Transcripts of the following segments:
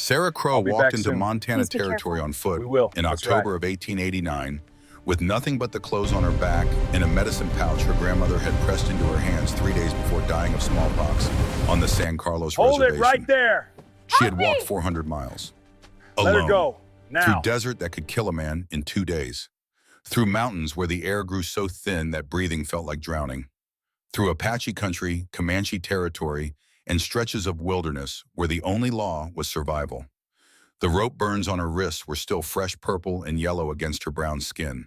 Sarah Crowe I'll be walked back into soon. Montana Please be territory careful. on foot We will. in That's right. October of 1889 with nothing but the clothes on her back and a medicine pouch her grandmother had pressed into her hands 3 days before dying of smallpox on the San Carlos Hold it reservation. right there. She had Help walked me! 400 miles, Let her alone, go. through Now. desert that could kill a man in 2 days, through mountains where the air grew so thin that breathing felt like drowning, through Apache country, Comanche territory, and stretches of wilderness where the only law was survival. The rope burns on her wrists were still fresh purple and yellow against her brown skin.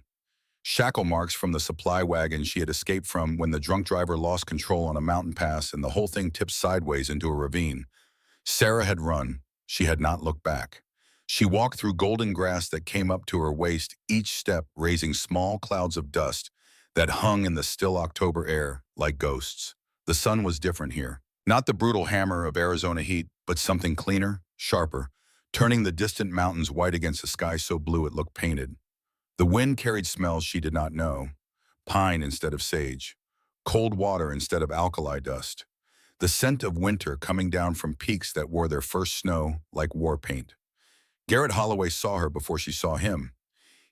Shackle marks from the supply wagon she had escaped from when the drunk driver lost control on a mountain pass and the whole thing tipped sideways into a ravine. Sarah had run. She had not looked back. She walked through golden grass that came up to her waist, each step raising small clouds of dust that hung in the still October air like ghosts. The sun was different here. Not the brutal hammer of Arizona heat, but something cleaner, sharper, turning the distant mountains white against a sky so blue it looked painted. The wind carried smells she did not know, pine instead of sage, cold water instead of alkali dust, the scent of winter coming down from peaks that wore their first snow like war paint. Garrett Holloway saw her before she saw him.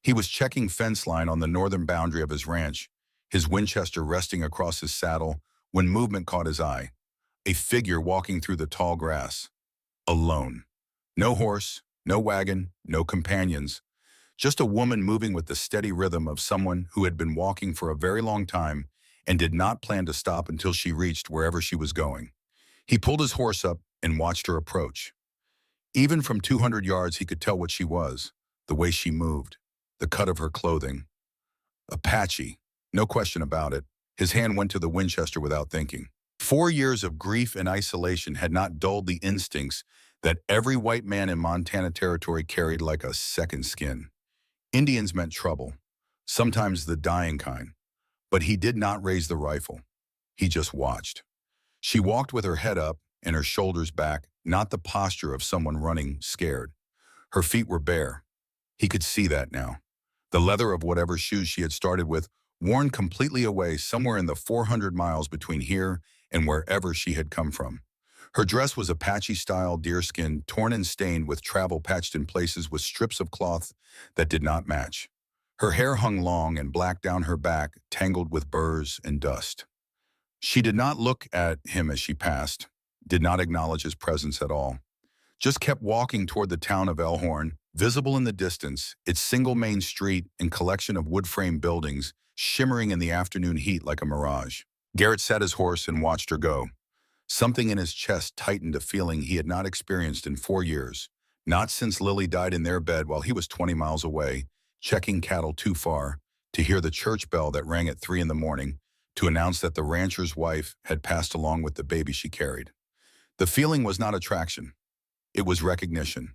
He was checking fence line on the northern boundary of his ranch, his Winchester resting across his saddle, when movement caught his eye. A figure walking through the tall grass, alone. No horse, no wagon, no companions. Just a woman moving with the steady rhythm of someone who had been walking for a very long time and did not plan to stop until she reached wherever she was going. He pulled his horse up and watched her approach. Even from 200 yards, he could tell what she was, the way she moved, the cut of her clothing. Apache, no question about it. His hand went to the Winchester without thinking. 4 years of grief and isolation had not dulled the instincts that every white man in Montana territory carried like a second skin. Indians meant trouble, sometimes the dying kind, but he did not raise the rifle. He just watched. She walked with her head up and her shoulders back, not the posture of someone running scared. Her feet were bare. He could see that now. The leather of whatever shoes she had started with worn completely away somewhere in the 400 miles between here and wherever she had come from. Her dress was Apache-style deerskin, torn and stained with travel patched in places with strips of cloth that did not match. Her hair hung long and black down her back, tangled with burrs and dust. She did not look at him as she passed, did not acknowledge his presence at all. Just kept walking toward the town of Elkhorn, visible in the distance, its single main street and collection of wood-frame buildings shimmering in the afternoon heat like a mirage. Garrett sat his horse and watched her go. Something in his chest tightened, a feeling he had not experienced in 4 years, not since Lily died in their bed while he was 20 miles away, checking cattle too far, to hear the church bell that rang at 3 in the morning to announce that the rancher's wife had passed along with the baby she carried. The feeling was not attraction. It was recognition.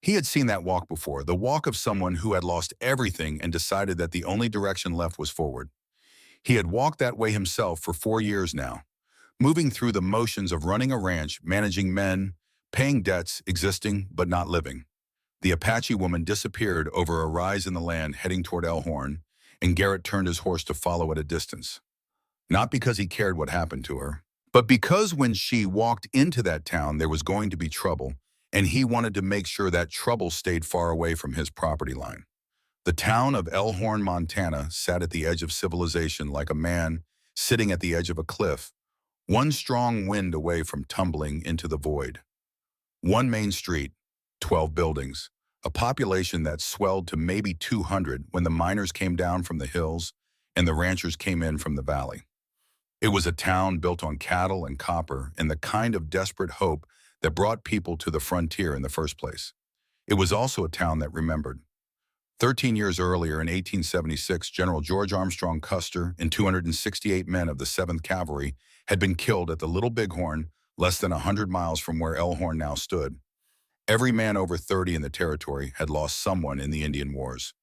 He had seen that walk before, the walk of someone who had lost everything and decided that the only direction left was forward. He had walked that way himself for 4 years now, moving through the motions of running a ranch, managing men, paying debts, existing but not living. The Apache woman disappeared over a rise in the land heading toward Elkhorn, and Garrett turned his horse to follow at a distance. Not because he cared what happened to her, but because when she walked into that town there was going to be trouble, and he wanted to make sure that trouble stayed far away from his property line. The town of Elkhorn, Montana, sat at the edge of civilization like a man sitting at the edge of a cliff, one strong wind away from tumbling into the void. One main street, 12 buildings, a population that swelled to maybe 200 when the miners came down from the hills and the ranchers came in from the valley. It was a town built on cattle and copper and the kind of desperate hope that brought people to the frontier in the first place. It was also a town that remembered. 13 years earlier, in 1876, General George Armstrong Custer and 268 men of the 7th Cavalry had been killed at the Little Bighorn, less than 100 miles from where Elkhorn now stood. Every man over 30 in the territory had lost someone in the Indian Wars.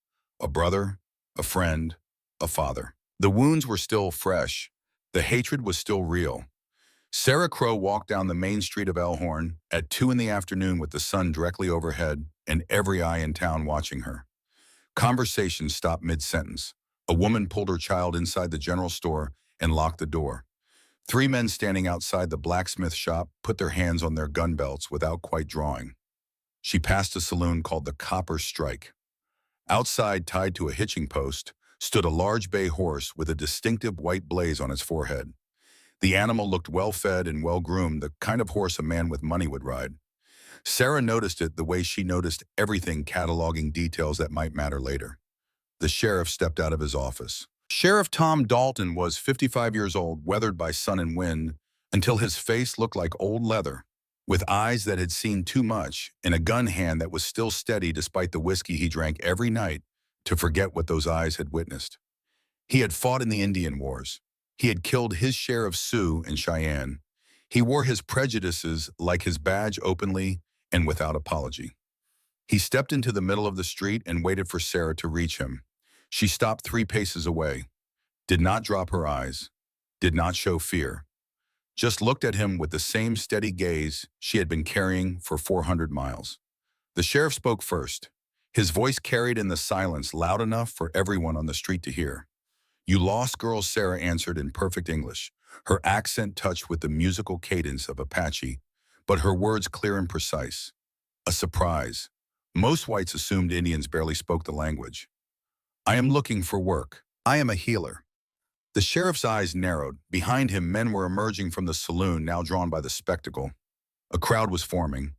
A brother, a friend, a father. The wounds were still fresh. The hatred was still real. Sarah Crowe walked down the main street of Elkhorn at 2 in the afternoon with the sun directly overhead and every eye in town watching her. Conversation stopped mid-sentence. A woman pulled her child inside the general store and locked the door. 3 men standing outside the blacksmith shop put their hands on their gun belts without quite drawing. She passed a saloon called the Copper Strike. Outside, tied to a hitching post, stood a large bay horse with a distinctive white blaze on its forehead. The animal looked well-fed and well-groomed, the kind of horse a man with money would ride. Sarah noticed it the way she noticed everything, cataloging details that might matter later. The sheriff stepped out of his office. Sheriff Tom Dalton was 55 years old, weathered by sun and wind, until his face looked like old leather, with eyes that had seen too much and a gun hand that was still steady despite the whiskey he drank every night to forget what those eyes had witnessed. He had fought in the Indian Wars. He had killed his share of Sioux and Cheyenne. He wore his prejudices like his badge openly and without apology. He stepped into the middle of the street and waited for Sarah to reach him. She stopped 3 paces away, did not drop her eyes, did not show fear, just looked at him with the same steady gaze she had been carrying for 400 miles. The sheriff spoke first. His voice carried in the silence loud enough for everyone on the street to hear. "You lost girl," Sarah answered in perfect English, her accent touched with the musical cadence of Apache, but her words clear and precise. A surprise. Most whites assumed Indians barely spoke the language. "I am looking for work. I am a healer." The sheriff's eyes narrowed. Behind him, men were emerging from the saloon, now drawn by the spectacle. A crowd was forming.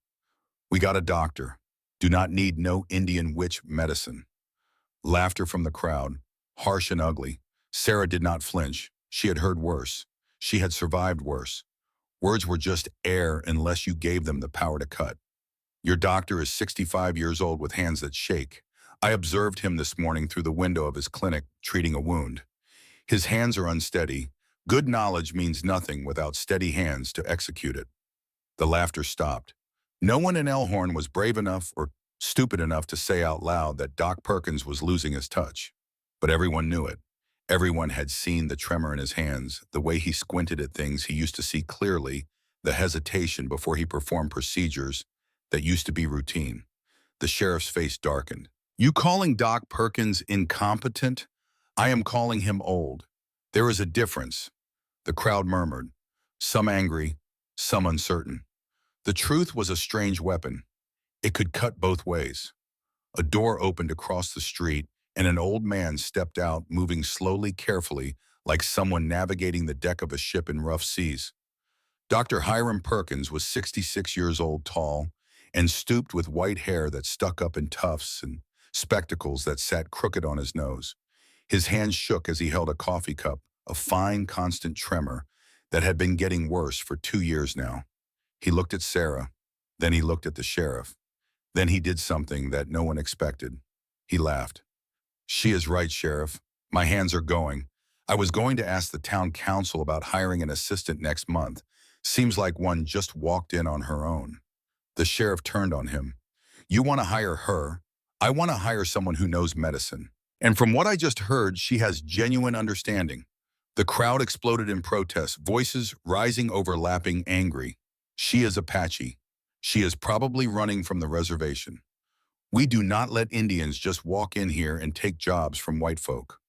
"We got a doctor. Do not need no Indian witch medicine." Laughter from the crowd, harsh and ugly. Sarah did not flinch. She had heard worse. She had survived worse. Words were just air unless you gave them the power to cut. "Your doctor is 65 years old with hands that shake. I observed him this morning through the window of his clinic, treating a wound. His hands are unsteady. Good knowledge means nothing without steady hands to execute it." The laughter stopped. No one in Elkhorn was brave enough or stupid enough to say out loud that Doc Perkins was losing his touch. But everyone knew it. Everyone had seen the tremor in his hands, the way he squinted at things he used to see clearly, the hesitation before he performed procedures that used to be routine. The sheriff's face darkened. "You calling Doc Perkins incompetent? I am calling him old. There is a difference." The crowd murmured, some angry, some uncertain. The truth was a strange weapon. It could cut both ways. A door opened across the street, and an old man stepped out, moving slowly, carefully, like someone navigating the deck of a ship in rough seas. Dr. Hiram Perkins was 66 years old, tall, and stooped, with white hair that stuck up in tufts and spectacles that sat crooked on his nose. His hands shook as he held a coffee cup, a fine, constant tremor that had been getting worse for 2 years now. He looked at Sarah, then he looked at the sheriff. Then he did something that no one expected. He laughed. "She is right, Sheriff. My hands are going. I was going to ask the town council about hiring an assistant next month. Seems like one just walked in on her own." The sheriff turned on him. "You want to hire her? I want to hire someone who knows medicine. And from what I just heard, she has genuine understanding." The crowd exploded in protest, voices rising, overlapping, angry. "She is Apache. She is probably running from the reservation. We do not let Indians just walk in here and take jobs from white folk."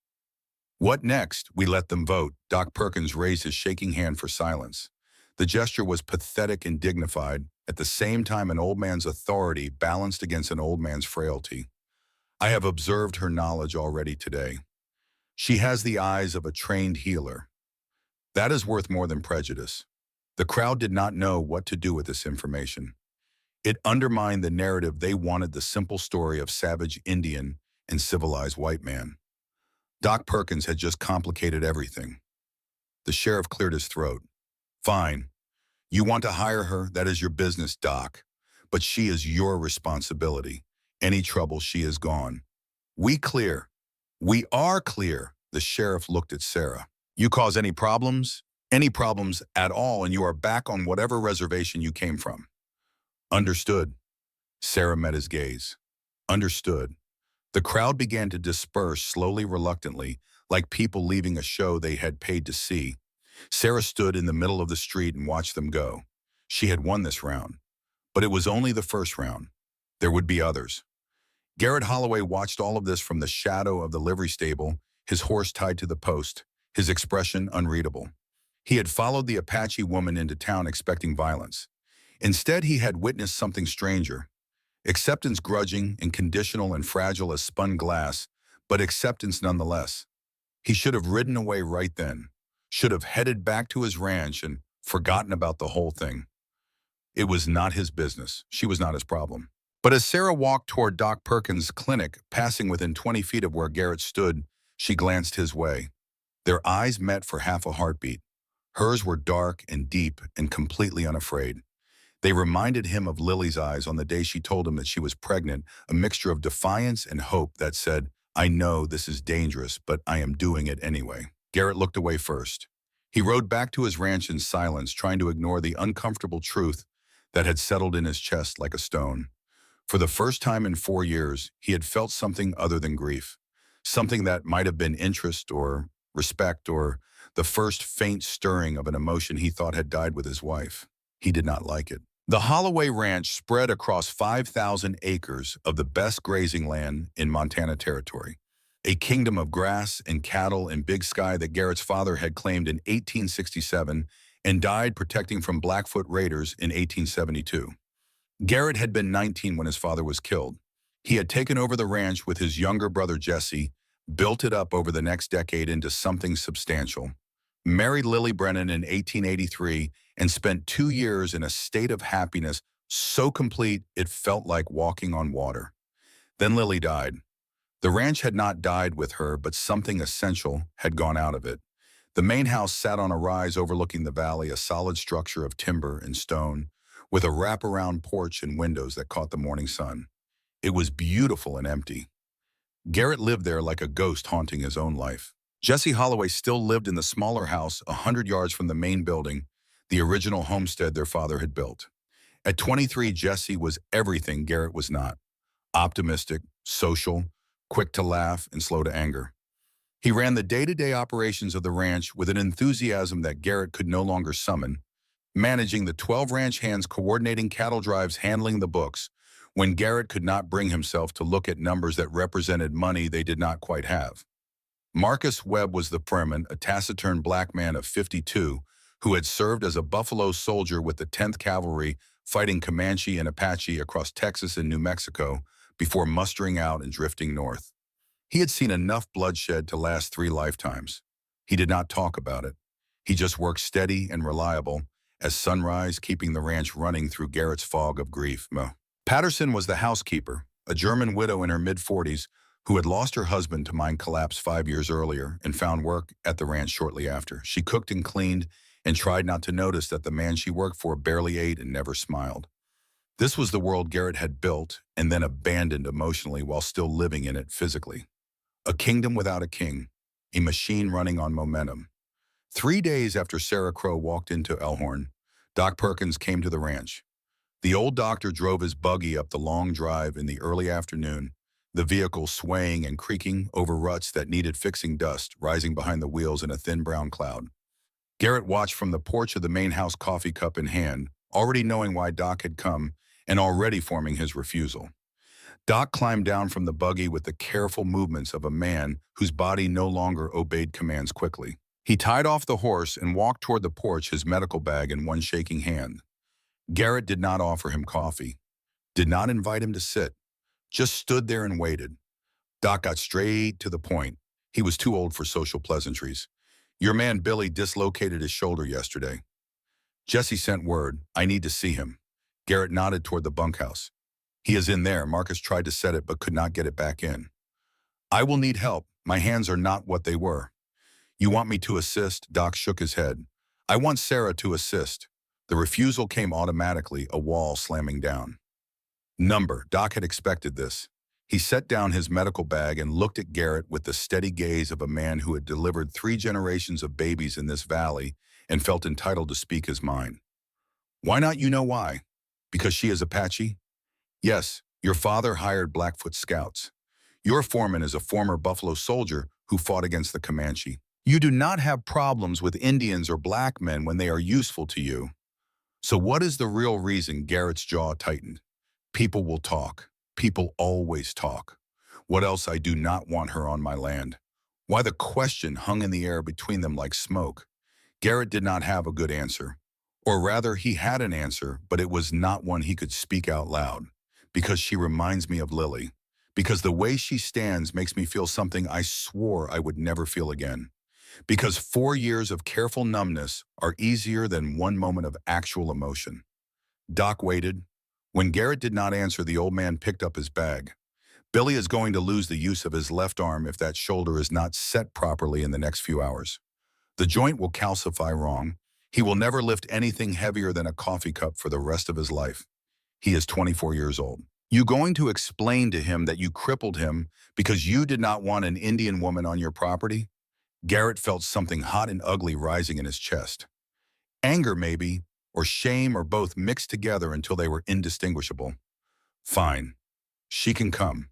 "What next? We let them vote." Doc Perkins raised his shaking hand for silence. The gesture was pathetic and dignified, at the same time an old man's authority balanced against an old man's frailty. "I have observed her knowledge already today. She has the eyes of a trained healer. That is worth more than prejudice." The crowd did not know what to do with this information. It undermined the narrative they wanted, the simple story of savage Indian and civilized white man. Doc Perkins had just complicated everything. The sheriff cleared his throat. "Fine. You want to hire her, that is your business, Doc. But she is your responsibility. Any trouble, she is gone. We clear." "We are clear." The sheriff looked at Sarah. "You cause any problems? Any problems at all, and you are back on whatever reservation you came from." "Understood." Sarah met his gaze. "Understood." The crowd began to disperse slowly, reluctantly, like people leaving a show they had paid to see. Sarah stood in the middle of the street and watched them go. She had won this round. But it was only the first round. There would be others. Garrett Holloway watched all of this from the shadow of the livery stable, his horse tied to the post, his expression unreadable. He had followed the Apache woman into town expecting violence. Instead, he had witnessed something stranger. Acceptance grudging and conditional and fragile as spun glass, but acceptance nonetheless. He should have ridden away right then, should have headed back to his ranch and forgotten about the whole thing. It was not his business. She was not his problem. But as Sarah walked toward Doc Perkins' clinic, passing within 20 feet of where Garrett stood, she glanced his way. Their eyes met for half a heartbeat. Hers were dark and deep and completely unafraid. They reminded him of Lily's eyes on the day she told him that she was pregnant, a mixture of defiance and hope that said, "I know this is dangerous, but I am doing it anyway." Garrett looked away first. He rode back to his ranch in silence, trying to ignore the uncomfortable truth that had settled in his chest like a stone. For the first time in 4 years, he had felt something other than grief. Something that might have been interest or respect or the first faint stirring of an emotion he thought had died with his wife. He did not like it. The Holloway Ranch spread across 5,000 acres of the best grazing land in Montana Territory, a kingdom of grass and cattle and big sky that Garrett's father had claimed in 1867 and died protecting from Blackfoot raiders in 1872. Garrett had been 19 when his father was killed. He had taken over the ranch with his younger brother Jesse, built it up over the next decade into something substantial, married Lily Brennan in 1883, and spent 2 years in a state of happiness so complete it felt like walking on water. Then Lily died. The ranch had not died with her, but something essential had gone out of it. The main house sat on a rise overlooking the valley, a solid structure of timber and stone, with a wraparound porch and windows that caught the morning sun. It was beautiful and empty. Garrett lived there like a ghost haunting his own life. Jesse Holloway still lived in the smaller house 100 yards from the main building, the original homestead their father had built. At 23, Jesse was everything Garrett was not. Optimistic, social, quick to laugh, and slow to anger. He ran the day-to-day operations of the ranch with an enthusiasm that Garrett could no longer summon, managing the 12 ranch hands, coordinating cattle drives, handling the books, when Garrett could not bring himself to look at numbers that represented money they did not quite have. Marcus Webb was the foreman, a taciturn black man of 52, who had served as a Buffalo soldier with the 10th Cavalry fighting Comanche and Apache across Texas and New Mexico before mustering out and drifting north. He had seen enough bloodshed to last 3 lifetimes. He did not talk about it. He just worked steady and reliable as sunrise, keeping the ranch running through Garrett's fog of grief. Patterson was the housekeeper, a German widow in her mid-40s who had lost her husband to mine collapse 5 years earlier and found work at the ranch shortly after. She cooked and cleaned and tried not to notice that the man she worked for barely ate and never smiled. This was the world Garrett had built and then abandoned emotionally while still living in it physically. A kingdom without a king, a machine running on momentum. 3 days after Sarah Crow walked into Elkhorn, Doc Perkins came to the ranch. The old doctor drove his buggy up the long drive in the early afternoon, the vehicle swaying and creaking over ruts that needed fixing, dust rising behind the wheels in a thin brown cloud. Garrett watched from the porch of the main house, coffee cup in hand, already knowing why Doc had come and already forming his refusal. Doc climbed down from the buggy with the careful movements of a man whose body no longer obeyed commands quickly. He tied off the horse and walked toward the porch, his medical bag in one shaking hand. Garrett did not offer him coffee, did not invite him to sit, just stood there and waited. Doc got straight to the point. He was too old for social pleasantries. "Your man Billy dislocated his shoulder yesterday. Jesse sent word. I need to see him." Garrett nodded toward the bunkhouse. "He is in there." Marcus tried to set it but could not get it back in. "I will need help. My hands are not what they were." "You want me to assist?" Doc shook his head. "I want Sarah to assist." The refusal came automatically, a wall slamming down. Number. Doc had expected this. He set down his medical bag and looked at Garrett with the steady gaze of a man who had delivered 3 generations of babies in this valley and felt entitled to speak his mind. "Why not? You know why? Because she is Apache?" "Yes, your father hired Blackfoot scouts. Your foreman is a former Buffalo soldier who fought against the Comanche. You do not have problems with Indians or black men when they are useful to you. So what is the real reason?" Garrett's jaw tightened. "People will talk. People always talk. What else? I do not want her on my land." Why the question hung in the air between them like smoke. Garrett did not have a good answer. Or rather, he had an answer, but it was not one he could speak out loud. because she reminds me of Lily, because the way she stands makes me feel something I swore I would never feel again, because 4 years of careful numbness are easier than one moment of actual emotion. Doc waited. When Garrett did not answer, the old man picked up his bag. Billy is going to lose the use of his left arm if that shoulder is not set properly in the next few hours. The joint will calcify wrong. He will never lift anything heavier than a coffee cup for the rest of his life. He is 24 years old. You going to explain to him that you crippled him because you did not want an Indian woman on your property? Garrett felt something hot and ugly rising in his chest. Anger, maybe, or shame, or both mixed together until they were indistinguishable. Fine. She can come.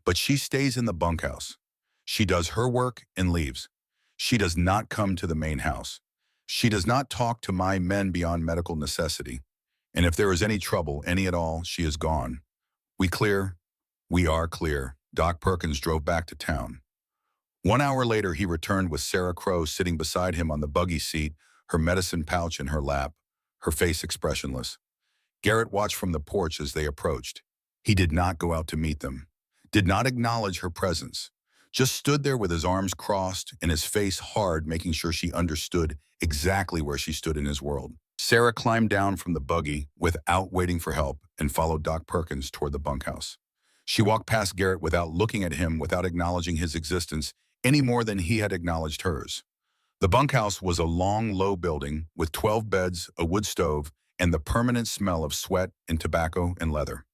But she stays in the bunkhouse. She does her work and leaves. She does not come to the main house. She does not talk to my men beyond medical necessity. And if there is any trouble, any at all, she is gone. We clear? We are clear. Doc Perkins drove back to town. 1 hour later, he returned with Sarah Crowe sitting beside him on the buggy seat, her medicine pouch in her lap, her face expressionless. Garrett watched from the porch as they approached. He did not go out to meet them, did not acknowledge her presence, just stood there with his arms crossed and his face hard, making sure she understood exactly where she stood in his world. Sarah climbed down from the buggy without waiting for help and followed Doc Perkins toward the bunkhouse. She walked past Garrett without looking at him, without acknowledging his existence any more than he had acknowledged hers. The bunkhouse was a long, low building with 12 beds, a wood stove, and the permanent smell of sweat and tobacco and leather.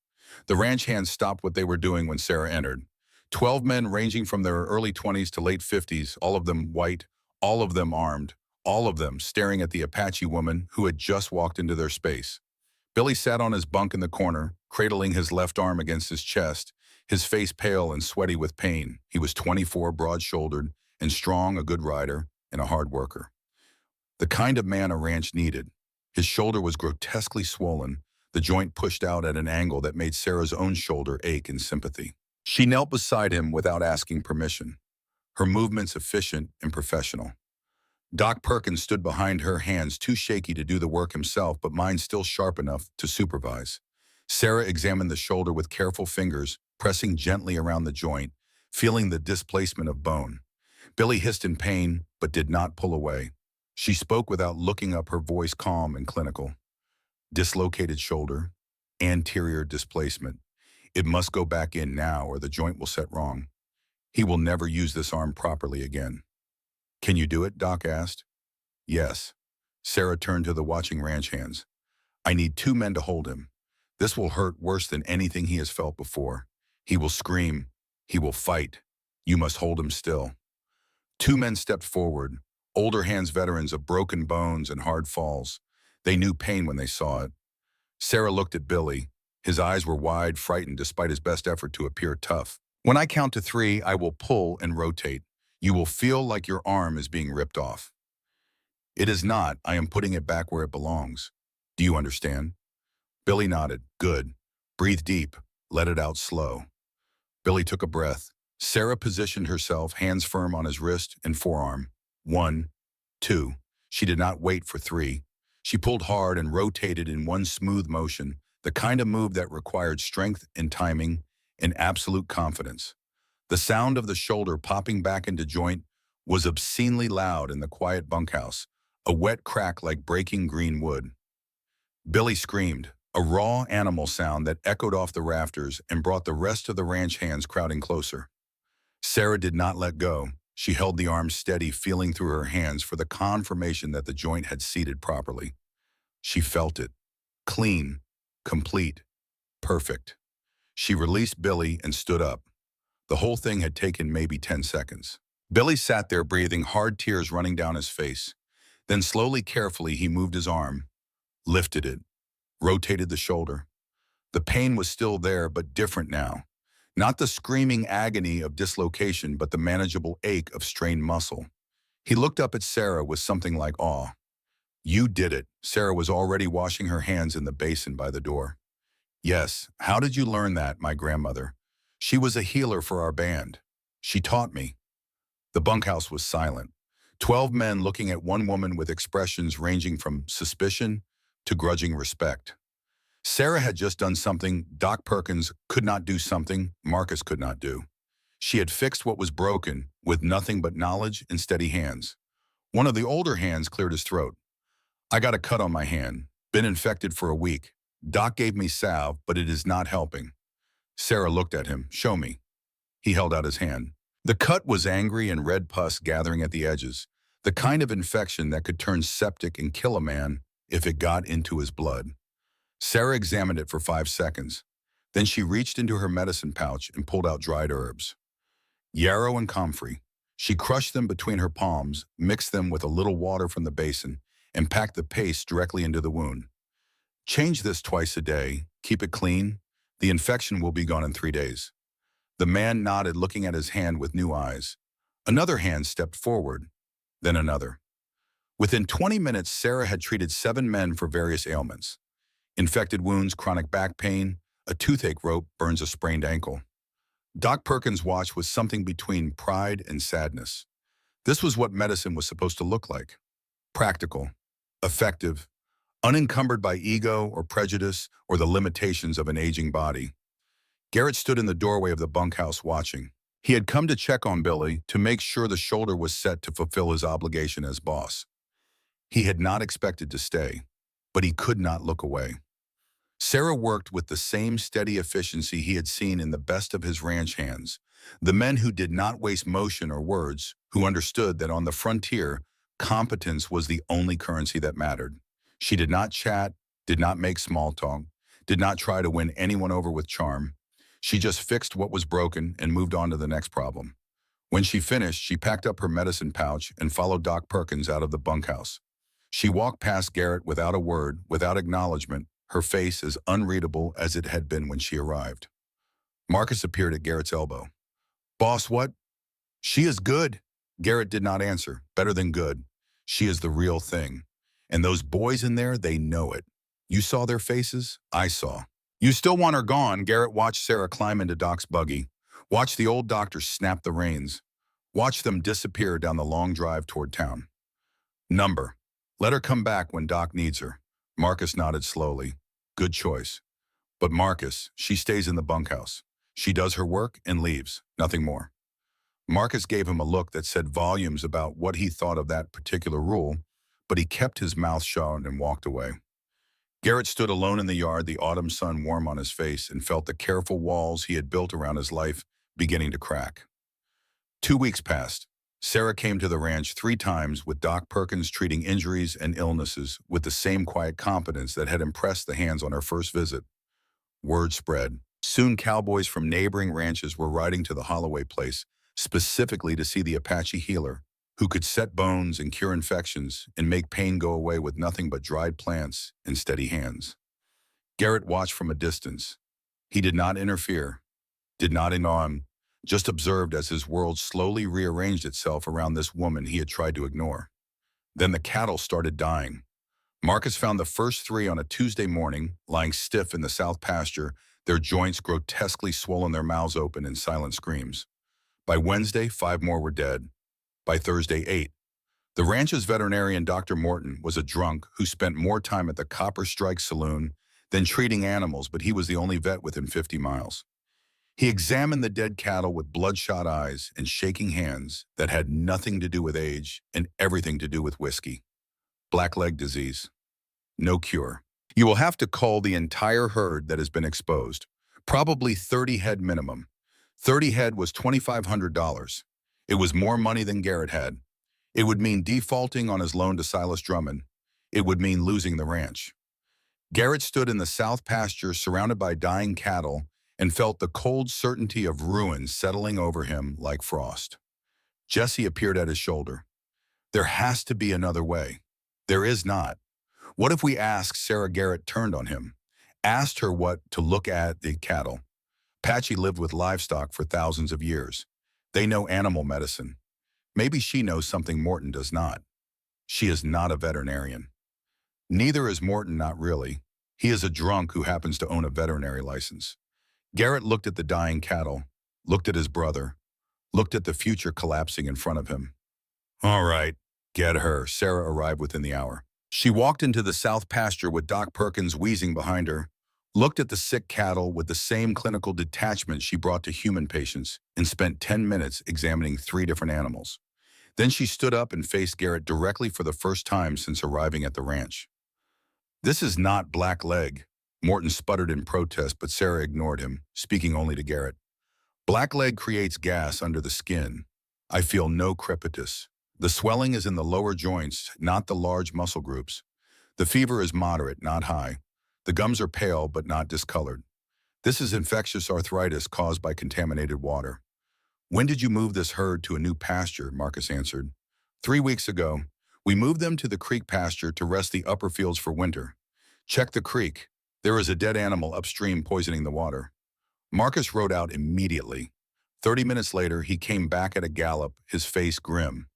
The ranch hands stopped what they were doing when Sarah entered. 12 men ranging from their early 20s to late 50s, all of them white, all of them armed, all of them staring at the Apache woman who had just walked into their space. Billy sat on his bunk in the corner, cradling his left arm against his chest, his face pale and sweaty with pain. He was 24, broad-shouldered, and strong, a good rider, and a hard worker. The kind of man a ranch needed. His shoulder was grotesquely swollen, the joint pushed out at an angle that made Sarah's own shoulder ache in sympathy. She knelt beside him without asking permission, her movements efficient and professional. Doc Perkins stood behind her, hands too shaky to do the work himself, but mind still sharp enough to supervise. Sarah examined the shoulder with careful fingers, pressing gently around the joint, feeling the displacement of bone. Billy hissed in pain, but did not pull away. She spoke without looking up, her voice calm and clinical. Dislocated shoulder, anterior displacement. It must go back in now or the joint will set wrong. He will never use this arm properly again. Can you do it? Doc asked. Yes. Sarah turned to the watching ranch hands. I need 2 men to hold him. This will hurt worse than anything he has felt before. He will scream. He will fight. You must hold him still. 2 men stepped forward, older hands, veterans of broken bones and hard falls. They knew pain when they saw it. Sarah looked at Billy. His eyes were wide, frightened despite his best effort to appear tough. When I count to 3, I will pull and rotate. You will feel like your arm is being ripped off. It is not. I am putting it back where it belongs. Do you understand? Billy nodded. Good. Breathe deep. Let it out slow. Billy took a breath. Sarah positioned herself, hands firm on his wrist and forearm. 1, 2. She did not wait for 3. She pulled hard and rotated in one smooth motion, the kind of move that required strength and timing and absolute confidence. The sound of the shoulder popping back into joint was obscenely loud in the quiet bunkhouse, a wet crack like breaking green wood. Billy screamed, a raw animal sound that echoed off the rafters and brought the rest of the ranch hands crowding closer. Sarah did not let go. She held the arm steady, feeling through her hands for the confirmation that the joint had seated properly. She felt it. Clean, complete, perfect. She released Billy and stood up. The whole thing had taken maybe 10 seconds. Billy sat there breathing, hard tears running down his face. Then slowly, carefully, he moved his arm, lifted it, rotated the shoulder. The pain was still there, but different now. Not the screaming agony of dislocation, but the manageable ache of strained muscle. He looked up at Sarah with something like awe. You did it. Sarah was already washing her hands in the basin by the door. Yes, how did you learn that, my grandmother? She was a healer for our band. She taught me. The bunkhouse was silent. 12 men looking at one woman with expressions ranging from suspicion to grudging respect. Sarah had just done something Doc Perkins could not do, something Marcus could not do. She had fixed what was broken with nothing but knowledge and steady hands. One of the older hands cleared his throat. I got a cut on my hand. Been infected for a week. Doc gave me salve, but it is not helping. Sarah looked at him. Show me. He held out his hand. The cut was angry and red pus gathering at the edges, the kind of infection that could turn septic and kill a man if it got into his blood. Sarah examined it for 5 seconds. Then she reached into her medicine pouch and pulled out dried herbs. Yarrow and comfrey. She crushed them between her palms, mixed them with a little water from the basin, and packed the paste directly into the wound. Change this twice a day. Keep it clean. The infection will be gone in 3 days. The man nodded, looking at his hand with new eyes. Another hand stepped forward, then another. Within 20 minutes, Sarah had treated 7 men for various ailments. Infected wounds, chronic back pain, a toothache rope burns a sprained ankle. Doc Perkins' watch was something between pride and sadness. This was what medicine was supposed to look like. Practical, effective, unencumbered by ego or prejudice or the limitations of an aging body. Garrett stood in the doorway of the bunkhouse watching. He had come to check on Billy to make sure the shoulder was set to fulfill his obligation as boss. He had not expected to stay, but he could not look away. Sarah worked with the same steady efficiency he had seen in the best of his ranch hands, the men who did not waste motion or words, who understood that on the frontier, competence was the only currency that mattered. She did not chat, did not make small talk, did not try to win anyone over with charm. She just fixed what was broken and moved on to the next problem. When she finished, she packed up her medicine pouch and followed Doc Perkins out of the bunkhouse. She walked past Garrett without a word, without acknowledgement, her face as unreadable as it had been when she arrived. Marcus appeared at Garrett's elbow. Boss, what? She is good. Garrett did not answer. Better than good. She is the real thing. And those boys in there, they know it. You saw their faces? I saw. You still want her gone? Garrett watched Sarah climb into Doc's buggy. Watched the old doctor snap the reins. Watched them disappear down the long drive toward town. Number. Let her come back when Doc needs her. Marcus nodded slowly. Good choice. But Marcus, she stays in the bunkhouse. She does her work and leaves. Nothing more. Marcus gave him a look that said volumes about what he thought of that particular rule, but he kept his mouth shut and walked away. Garrett stood alone in the yard, the autumn sun warm on his face, and felt the careful walls he had built around his life beginning to crack. 2 weeks passed. Sarah came to the ranch 3 times, with Doc Perkins treating injuries and illnesses with the same quiet competence that had impressed the hands on her first visit. Word spread. Soon cowboys from neighboring ranches were riding to the Holloway place, specifically to see the Apache healer, who could set bones and cure infections and make pain go away with nothing but dried plants and steady hands. Garrett watched from a distance. He did not interfere, did not alarm, just observed as his world slowly rearranged itself around this woman he had tried to ignore. Then the cattle started dying. Marcus found the first 3 on a Tuesday morning, lying stiff in the south pasture, their joints grotesquely swollen, their mouths open in silent screams. By Wednesday, 5 more were dead. By Thursday, 8. The ranch's veterinarian, Dr. Morton, was a drunk who spent more time at the Copper Strike Saloon than treating animals, but he was the only vet within 50 miles. He examined the dead cattle with bloodshot eyes and shaking hands that had nothing to do with age and everything to do with whiskey. Blackleg disease. No cure. You will have to cull the entire herd that has been exposed. Probably 30 head minimum. 30 head was $2,500. It was more money than Garrett had. It would mean defaulting on his loan to Silas Drummond. It would mean losing the ranch. Garrett stood in the south pasture surrounded by dying cattle and felt the cold certainty of ruin settling over him like frost. Jesse appeared at his shoulder. There has to be another way. There is not. What if we asked Sarah? Garrett turned on him, asked her what to look at the cattle. Apache lived with livestock for thousands of years. They know animal medicine. Maybe she knows something Morton does not. She is not a veterinarian. Neither is Morton, not really. He is a drunk who happens to own a veterinary license. Garrett looked at the dying cattle, looked at his brother, looked at the future collapsing in front of him. All right, get her. Sarah arrived within the hour. She walked into the south pasture with Doc Perkins wheezing behind her. looked at the sick cattle with the same clinical detachment she brought to human patients, and spent 10 minutes examining 3 different animals. Then she stood up and faced Garrett directly for the first time since arriving at the ranch. "This is not black leg," Morton sputtered in protest, but Sarah ignored him, speaking only to Garrett. "Black leg creates gas under the skin. I feel no crepitus. The swelling is in the lower joints, not the large muscle groups. The fever is moderate, not high. The gums are pale but not discolored. This is infectious arthritis caused by contaminated water." "When did you move this herd to a new pasture?" Marcus answered. "3 weeks ago. We moved them to the creek pasture to rest the upper fields for winter. Check the creek. There is a dead animal upstream poisoning the water." Marcus rode out immediately. 30 minutes later, he came back at a gallop, his face grim.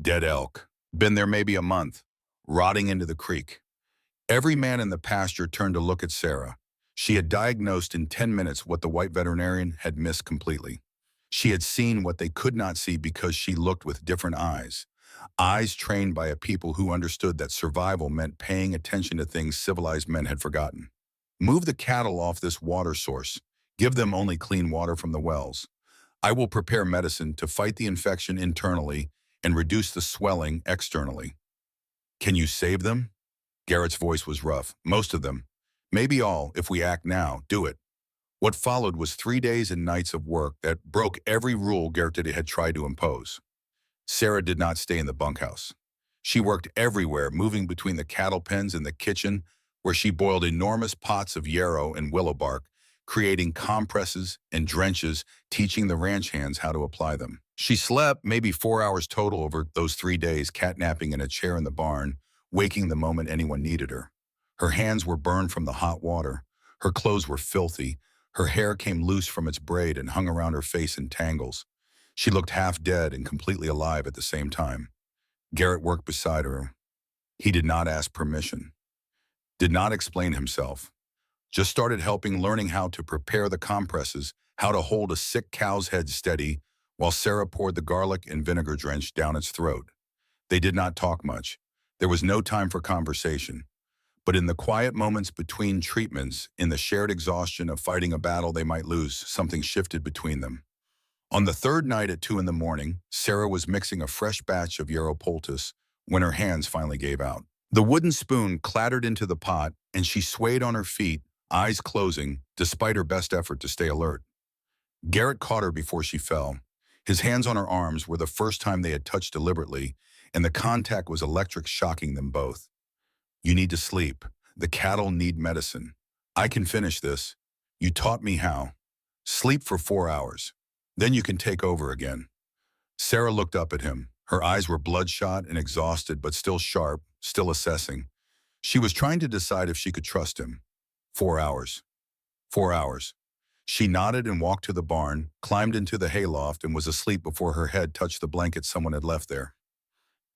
"Dead elk. Been there maybe a month. Rotting into the creek." Every man in the pasture turned to look at Sarah. She had diagnosed in 10 minutes what the white veterinarian had missed completely. She had seen what they could not see because she looked with different eyes. Eyes trained by a people who understood that survival meant paying attention to things civilized men had forgotten. "Move the cattle off this water source. Give them only clean water from the wells. I will prepare medicine to fight the infection internally and reduce the swelling externally." "Can you save them?" Garrett's voice was rough. "Most of them. Maybe all, if we act now. Do it." What followed was 3 days and nights of work that broke every rule Garrett had tried to impose. Sarah did not stay in the bunkhouse. She worked everywhere, moving between the cattle pens and the kitchen, where she boiled enormous pots of yarrow and willow bark, creating compresses and drenches, teaching the ranch hands how to apply them. She slept maybe 4 hours total over those 3 days, catnapping in a chair in the barn, waking the moment anyone needed her. Her hands were burned from the hot water. Her clothes were filthy. Her hair came loose from its braid and hung around her face in tangles. She looked half dead and completely alive at the same time. Garrett worked beside her. He did not ask permission, did not explain himself, just started helping, learning how to prepare the compresses, how to hold a sick cow's head steady, while Sarah poured the garlic and vinegar drench down its throat. They did not talk much. There was no time for conversation. But in the quiet moments between treatments, in the shared exhaustion of fighting a battle they might lose, something shifted between them. On the third night at 2 in the morning, Sarah was mixing a fresh batch of yarrow poultice when her hands finally gave out. The wooden spoon clattered into the pot, and she swayed on her feet, eyes closing, despite her best effort to stay alert. Garrett caught her before she fell. His hands on her arms were the first time they had touched deliberately, and the contact was electric, shocking them both. "You need to sleep. The cattle need medicine. I can finish this. You taught me how. Sleep for 4 hours. Then you can take over again." Sarah looked up at him. Her eyes were bloodshot and exhausted, but still sharp, still assessing. She was trying to decide if she could trust him. 4 hours. 4 hours. She nodded and walked to the barn, climbed into the hayloft, and was asleep before her head touched the blanket someone had left there.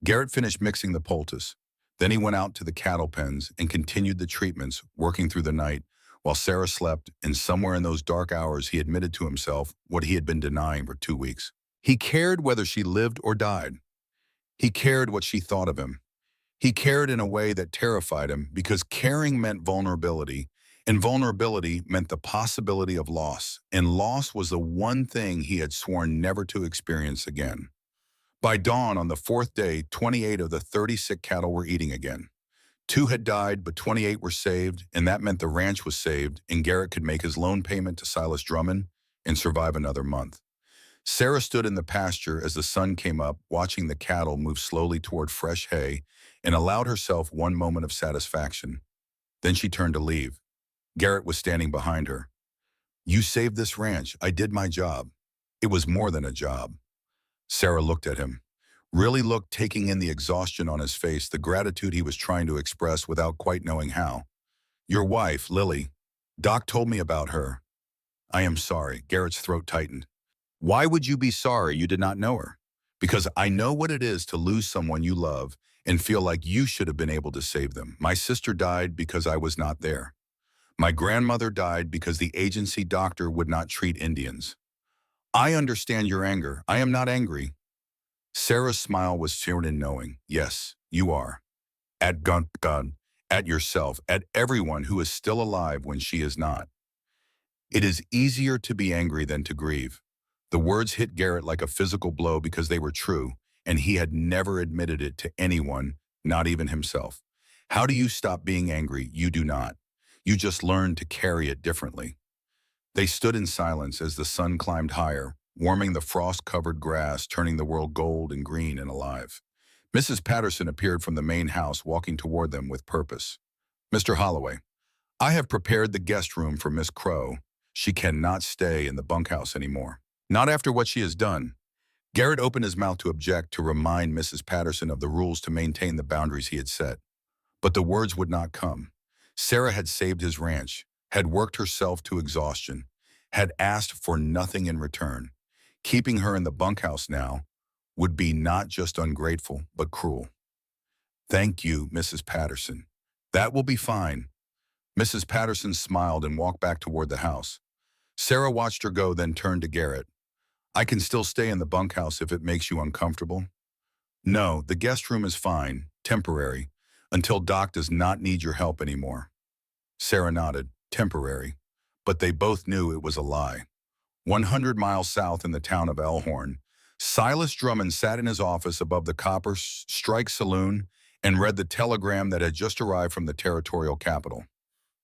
Garrett finished mixing the poultice. Then he went out to the cattle pens and continued the treatments, working through the night, while Sarah slept, and somewhere in those dark hours he admitted to himself what he had been denying for 2 weeks. He cared whether she lived or died. He cared what she thought of him. He cared in a way that terrified him, because caring meant vulnerability, and vulnerability meant the possibility of loss, and loss was the one thing he had sworn never to experience again. By dawn on the fourth day, 28 of the 30 sick cattle were eating again. 2 had died, but 28 were saved, and that meant the ranch was saved, and Garrett could make his loan payment to Silas Drummond and survive another month. Sarah stood in the pasture as the sun came up, watching the cattle move slowly toward fresh hay, and allowed herself one moment of satisfaction. Then she turned to leave. Garrett was standing behind her. "You saved this ranch. I did my job." It was more than a job. Sarah looked at him. Really looked, taking in the exhaustion on his face, the gratitude he was trying to express without quite knowing how. "Your wife, Lily. Doc told me about her." "I am sorry." Garrett's throat tightened. "Why would you be sorry you did not know her?" "Because I know what it is to lose someone you love and feel like you should have been able to save them. My sister died because I was not there. My grandmother died because the agency doctor would not treat Indians. I understand your anger. I am not angry." Sarah's smile was shared in knowing. "Yes, you are. At gun, at yourself, at everyone who is still alive when she is not. It is easier to be angry than to grieve. The words hit Garrett like a physical blow because they were true, and he had never admitted it to anyone, not even himself. How do you stop being angry? You do not. You just learn to carry it differently. They stood in silence as the sun climbed higher, warming the frost-covered grass, turning the world gold and green and alive. Mrs. Patterson appeared from the main house, walking toward them with purpose. "Mr. Holloway, I have prepared the guest room for Miss Crow. She cannot stay in the bunkhouse anymore. Not after what she has done." Garrett opened his mouth to object, to remind Mrs. Patterson of the rules to maintain the boundaries he had set. But the words would not come. Sarah had saved his ranch, had worked herself to exhaustion, had asked for nothing in return. Keeping her in the bunkhouse now would be not just ungrateful, but cruel. "Thank you, Mrs. Patterson. That will be fine." Mrs. Patterson smiled and walked back toward the house. Sarah watched her go, then turned to Garrett. "I can still stay in the bunkhouse if it makes you uncomfortable." "No, the guest room is fine, temporary, until Doc does not need your help anymore." Sarah nodded. Temporary. But they both knew it was a lie. 100 miles south in the town of Elkhorn, Silas Drummond sat in his office above the Copper Strike Saloon and read the telegram that had just arrived from the territorial capital.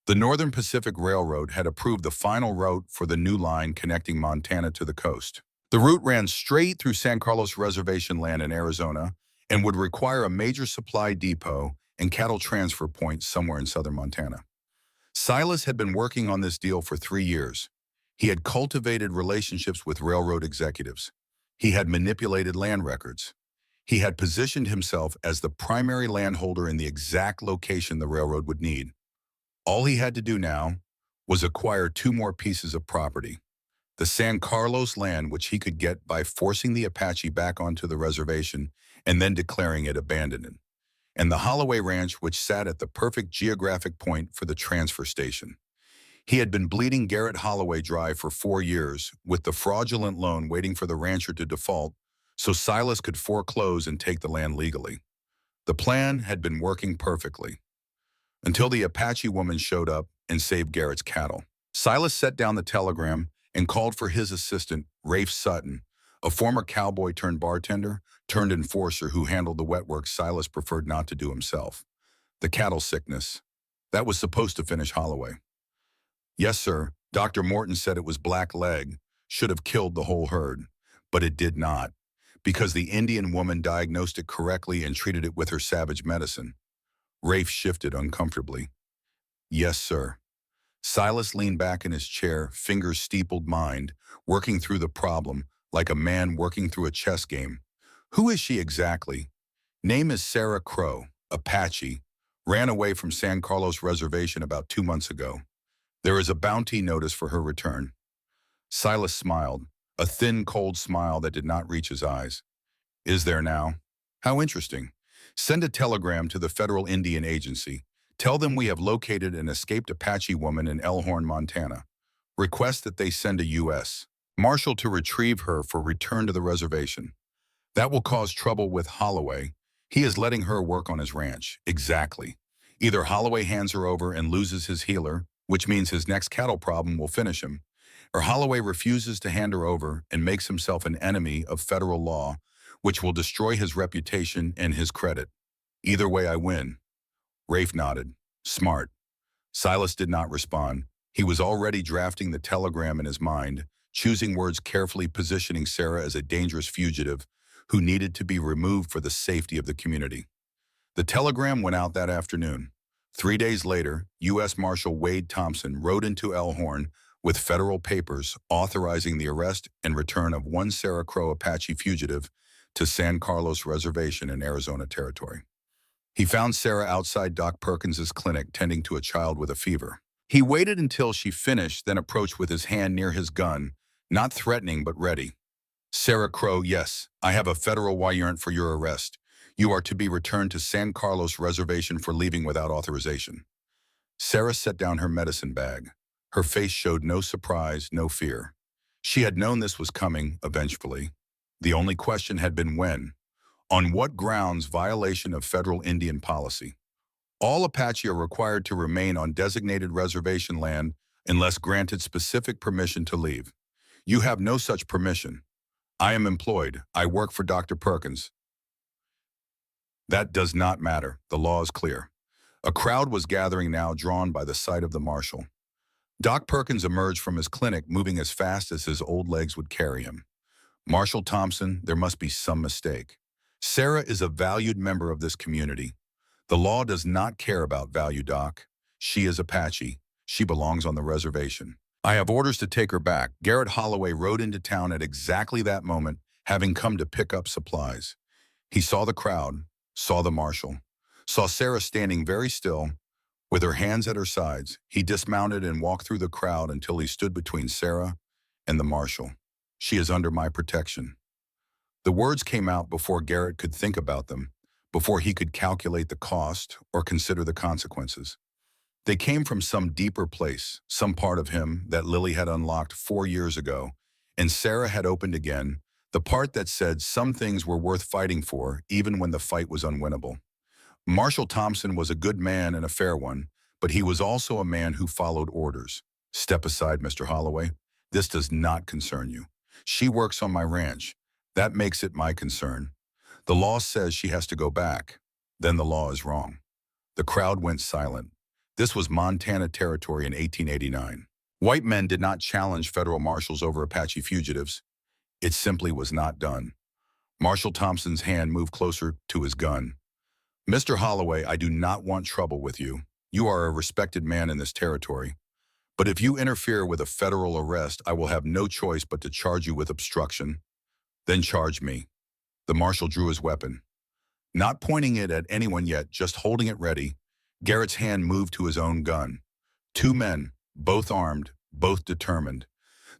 The Northern Pacific Railroad had approved the final route for the new line connecting Montana to the coast. The route ran straight through San Carlos Reservation land in Arizona and would require a major supply depot and cattle transfer point somewhere in southern Montana. Silas had been working on this deal for 3 years. He had cultivated relationships with railroad executives. He had manipulated land records. He had positioned himself as the primary landholder in the exact location the railroad would need. All he had to do now was acquire 2 more pieces of property. The San Carlos land, which he could get by forcing the Apache back onto the reservation and then declaring it abandoned, and the Holloway Ranch, which sat at the perfect geographic point for the transfer station. He had been bleeding Garrett Holloway dry for 4 years, with the fraudulent loan waiting for the rancher to default so Silas could foreclose and take the land legally. The plan had been working perfectly, until the Apache woman showed up and saved Garrett's cattle. Silas set down the telegram and called for his assistant, Rafe Sutton, a former cowboy turned bartender, turned enforcer who handled the wet work Silas preferred not to do himself. The cattle sickness. That was supposed to finish Holloway. "Yes, sir. Dr. Morton said it was black leg, should have killed the whole herd. But it did not, because the Indian woman diagnosed it correctly and treated it with her savage medicine." Rafe shifted uncomfortably. "Yes, sir." Silas leaned back in his chair, fingers steepled, mind working through the problem like a man working through a chess game. "Who is she exactly?" "Name is Sarah Crow, Apache. Ran away from San Carlos Reservation about 2 months ago. There is a bounty notice for her return." Silas smiled, a thin, cold smile that did not reach his eyes. "Is there now? How interesting. Send a telegram to the Federal Indian Agency. Tell them we have located an escaped Apache woman in Elkhorn, Montana. Request that they send a U.S. Marshal to retrieve her for return to the reservation. That will cause trouble with Holloway. He is letting her work on his ranch." "Exactly. Either Holloway hands her over and loses his healer, which means his next cattle problem will finish him, or Holloway refuses to hand her over and makes himself an enemy of federal law, which will destroy his reputation and his credit. Either way, I win." Rafe nodded. "Smart." Silas did not respond. He was already drafting the telegram in his mind, choosing words carefully, positioning Sarah as a dangerous fugitive who needed to be removed for the safety of the community. The telegram went out that afternoon. 3 days later, U.S. Marshal Wade Thompson rode into Elkhorn with federal papers authorizing the arrest and return of one Sarah Crow Apache fugitive to San Carlos Reservation in Arizona Territory. He found Sarah outside Doc Perkins's clinic tending to a child with a fever. He waited until she finished, then approached with his hand near his gun, not threatening but ready. "Sarah Crow, yes, I have a federal warrant for your arrest. You are to be returned to San Carlos Reservation for leaving without authorization." Sarah set down her medicine bag. Her face showed no surprise, no fear. She had known this was coming, eventually. The only question had been when. On what grounds violation of federal Indian policy? All Apache are required to remain on designated reservation land unless granted specific permission to leave. You have no such permission. I am employed. I work for Dr. Perkins. That does not matter. The law is clear. A crowd was gathering now, drawn by the sight of the marshal. Doc Perkins emerged from his clinic, moving as fast as his old legs would carry him. Marshal Thompson, there must be some mistake. Sarah is a valued member of this community. The law does not care about value, Doc. She is Apache. She belongs on the reservation. I have orders to take her back. Garrett Holloway rode into town at exactly that moment, having come to pick up supplies. He saw the crowd, saw the marshal, saw Sarah standing very still, with her hands at her sides. He dismounted and walked through the crowd until he stood between Sarah and the marshal. She is under my protection. The words came out before Garrett could think about them, before he could calculate the cost or consider the consequences. They came from some deeper place, some part of him that Lily had unlocked 4 years ago, and Sarah had opened again, the part that said some things were worth fighting for, even when the fight was unwinnable. Marshal Thompson was a good man and a fair one, but he was also a man who followed orders. Step aside, Mr. Holloway. This does not concern you. She works on my ranch. That makes it my concern. The law says she has to go back. Then the law is wrong. The crowd went silent. This was Montana Territory in 1889. White men did not challenge federal marshals over Apache fugitives. It simply was not done. Marshal Thompson's hand moved closer to his gun. Mr. Holloway, I do not want trouble with you. You are a respected man in this territory. But if you interfere with a federal arrest, I will have no choice but to charge you with obstruction. Then charge me. The marshal drew his weapon. Not pointing it at anyone yet, just holding it ready, Garrett's hand moved to his own gun. 2 men, both armed, both determined.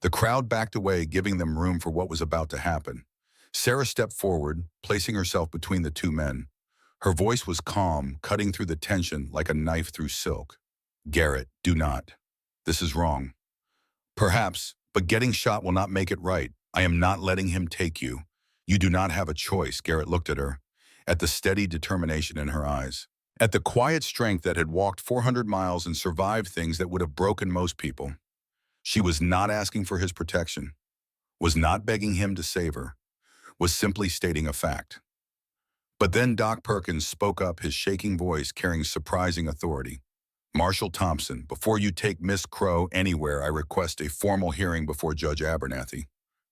The crowd backed away, giving them room for what was about to happen. Sarah stepped forward, placing herself between the 2 men. Her voice was calm, cutting through the tension like a knife through silk. Garrett, do not. This is wrong. Perhaps, but getting shot will not make it right. I am not letting him take you. You do not have a choice. Garrett looked at her, at the steady determination in her eyes, at the quiet strength that had walked 400 miles and survived things that would have broken most people. She was not asking for his protection, was not begging him to save her, was simply stating a fact. But then Doc Perkins spoke up, his shaking voice carrying surprising authority. Marshal Thompson, before you take Miss Crow anywhere, I request a formal hearing before Judge Abernathy.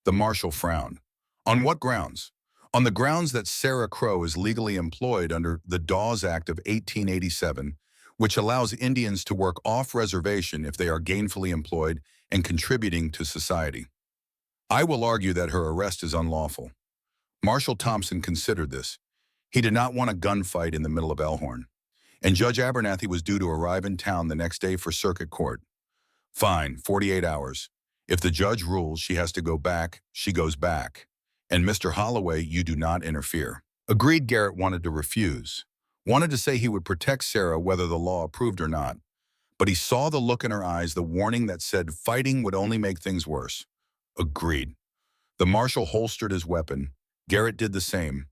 The marshal frowned. On what grounds? On the grounds that Sarah Crow is legally employed under the Dawes Act of 1887, which allows Indians to work off-reservation if they are gainfully employed and contributing to society. I will argue that her arrest is unlawful. Marshal Thompson considered this. He did not want a gunfight in the middle of Elkhorn, and Judge Abernathy was due to arrive in town the next day for circuit court. Fine, 48 hours. If the judge rules she has to go back, she goes back. And Mr. Holloway, you do not interfere. Agreed. Garrett wanted to refuse, wanted to say he would protect Sarah whether the law approved or not. But he saw the look in her eyes, the warning that said fighting would only make things worse. Agreed. The marshal holstered his weapon. Garrett did the same.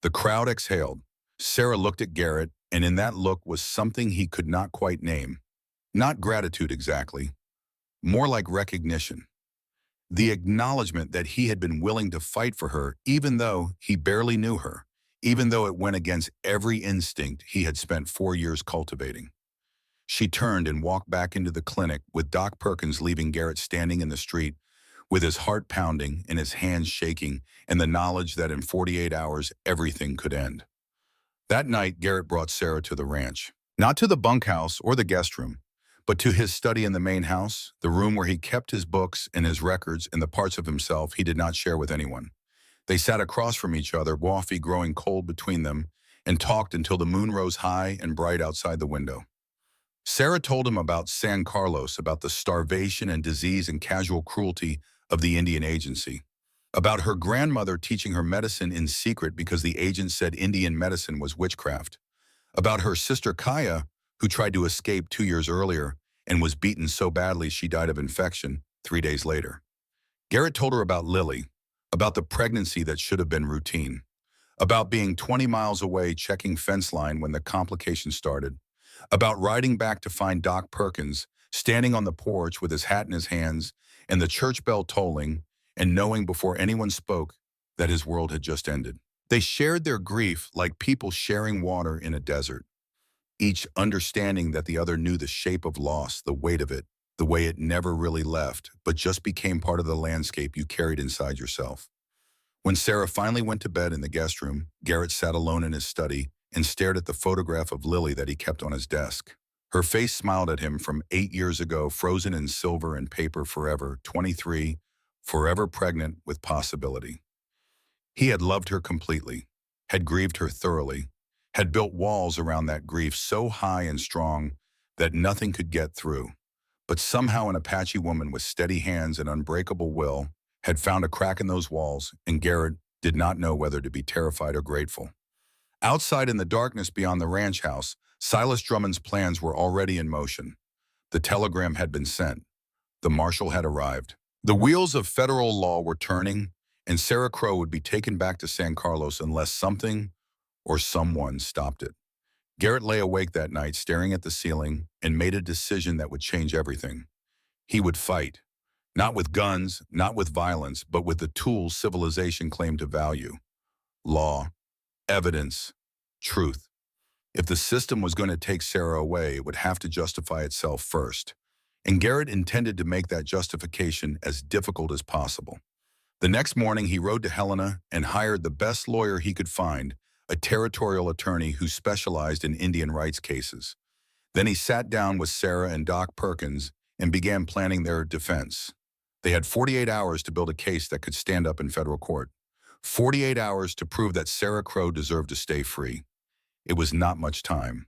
The crowd exhaled. Sarah looked at Garrett, and in that look was something he could not quite name. Not gratitude exactly, more like recognition. The acknowledgement that he had been willing to fight for her even though he barely knew her, even though it went against every instinct he had spent 4 years cultivating. She turned and walked back into the clinic with Doc Perkins, leaving Garrett standing in the street with his heart pounding and his hands shaking and the knowledge that in 48 hours everything could end. That night, Garrett brought Sarah to the ranch, not to the bunkhouse or the guest room, but to his study in the main house, the room where he kept his books and his records and the parts of himself he did not share with anyone. They sat across from each other, coffee growing cold between them, and talked until the moon rose high and bright outside the window. Sarah told him about San Carlos, about the starvation and disease and casual cruelty of the Indian agency, about her grandmother teaching her medicine in secret because the agent said Indian medicine was witchcraft, about her sister Kaya, who tried to escape 2 years earlier and was beaten so badly she died of infection 3 days later. Garrett told her about Lily, about the pregnancy that should have been routine, about being 20 miles away checking fence line when the complications started, about riding back to find Doc Perkins standing on the porch with his hat in his hands and the church bell tolling, and knowing before anyone spoke that his world had just ended. They shared their grief like people sharing water in a desert, each understanding that the other knew the shape of loss, the weight of it, the way it never really left, but just became part of the landscape you carried inside yourself. When Sarah finally went to bed in the guest room, Garrett sat alone in his study and stared at the photograph of Lily that he kept on his desk. Her face smiled at him from 8 years ago, frozen in silver and paper forever, 23, forever pregnant with possibility. He had loved her completely, had grieved her thoroughly, had built walls around that grief so high and strong that nothing could get through. But somehow an Apache woman with steady hands and unbreakable will had found a crack in those walls, and Garrett did not know whether to be terrified or grateful. Outside in the darkness beyond the ranch house, Silas Drummond's plans were already in motion. The telegram had been sent. The marshal had arrived. The wheels of federal law were turning, and Sarah Crowe would be taken back to San Carlos unless something or someone stopped it. Garrett lay awake that night, staring at the ceiling, and made a decision that would change everything. He would fight. Not with guns, not with violence, but with the tools civilization claimed to value. Law, evidence, truth. If the system was going to take Sarah away, it would have to justify itself first. And Garrett intended to make that justification as difficult as possible. The next morning, he rode to Helena and hired the best lawyer he could find, a territorial attorney who specialized in Indian rights cases. Then he sat down with Sarah and Doc Perkins and began planning their defense. They had 48 hours to build a case that could stand up in federal court. 48 hours to prove that Sarah Crowe deserved to stay free. It was not much time,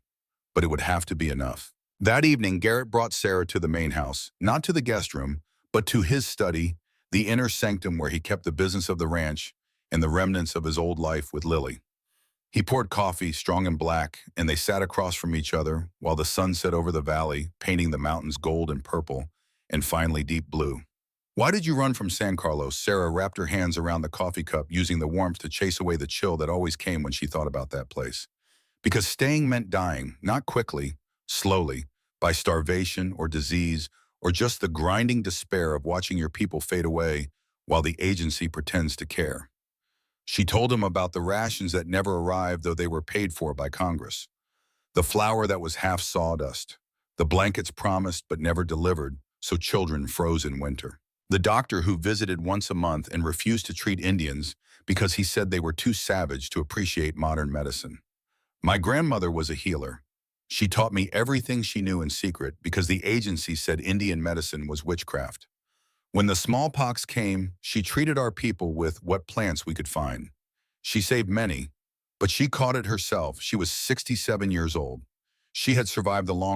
but it would have to be enough. That evening, Garrett brought Sarah to the main house, not to the guest room, but to his study, the inner sanctum where he kept the business of the ranch and the remnants of his old life with Lily. He poured coffee, strong and black, and they sat across from each other while the sun set over the valley, painting the mountains gold and purple, and finally deep blue. "Why did you run from San Carlos?" Sarah wrapped her hands around the coffee cup, using the warmth to chase away the chill that always came when she thought about that place. Because staying meant dying, not quickly, slowly, by starvation or disease, or just the grinding despair of watching your people fade away while the agency pretends to care. She told him about the rations that never arrived, though they were paid for by Congress. The flour that was half sawdust. The blankets promised but never delivered, so children froze in winter. The doctor who visited once a month and refused to treat Indians because he said they were too savage to appreciate modern medicine. My grandmother was a healer. She taught me everything she knew in secret because the agency said Indian medicine was witchcraft. When the smallpox came, she treated our people with what plants we could find. She saved many, but she caught it herself. She was 67 years old. She had survived the long